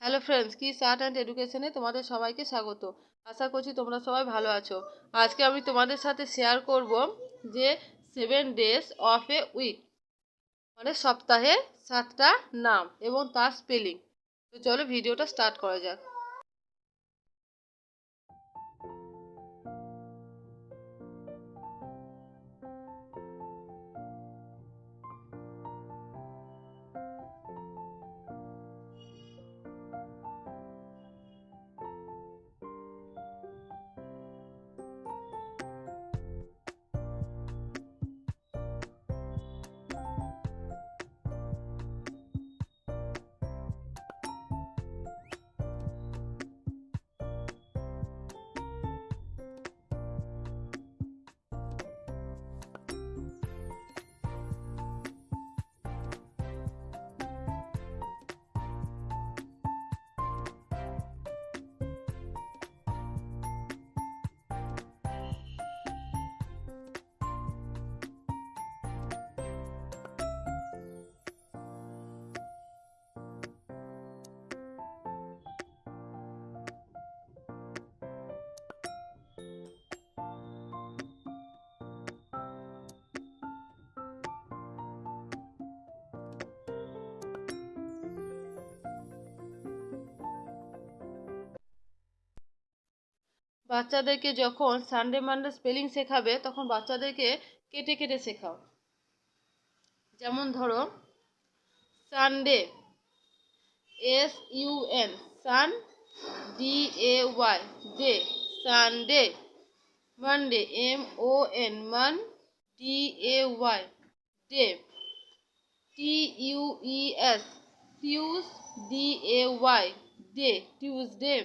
Hello friends, kiss art and এডুকেশনে তোমাদের সবাইকে স্বাগত। আশা করছি তোমরা সবাই ভালো আছো। আজকে আমি তোমাদের সাথে শেয়ার করব যে 7 days অফ এ উইক, মানে সপ্তাহে 7টা নাম এবং তার স্পেলিং। তো চলো ভিডিওটা স্টার্ট করা যাক। বাচ্চাদেরকে যখন সানডে মানডে স্পেলিং শেখাবে তখন বাচ্চাদেরকে কেটে কেটে শেখাও। যেমন ধরো Sunday, SUN, sun, DAY, day, Sunday. Monday, MON, mon, DAY, day. TUES, tues, DAY, day, Tuesday.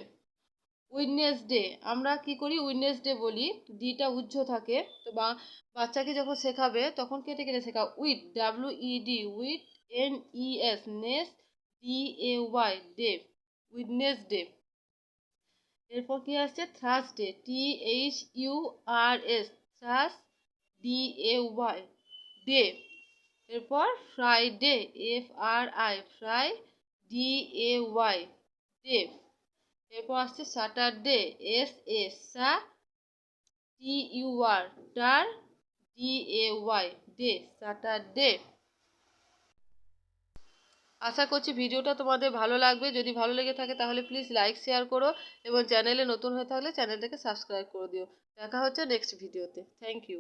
Wednesday, আমরা কি করি উইডনেসডে বলি, ডিটা উজ্জ্ব থাকে। তো বাচ্চাকে যখন শেখাবে তখন কেটে কেটে শেখাও। Wed, WED, wed, NES, nes, DAY, day, Wednesday. এরপর কি আসছে Thursday, THURS, thurs, DAY, day. এরপর Friday, FRI, fri, DAY, day. এরপর আসছে Saturday, SS, sa, TUR, tur, DAY, day, Saturday. আশা করছি ভিডিওটা তোমাদের ভালো লাগবে। যদি ভালো লেগে থাকে তাহলে প্লিজ লাইক শেয়ার করো এবং চ্যানেলে নতুন হয়ে থাকলে চ্যানেলটাকে সাবস্ক্রাইব করে দিও। দেখা হচ্ছে নেক্সট ভিডিওতে। Thank you.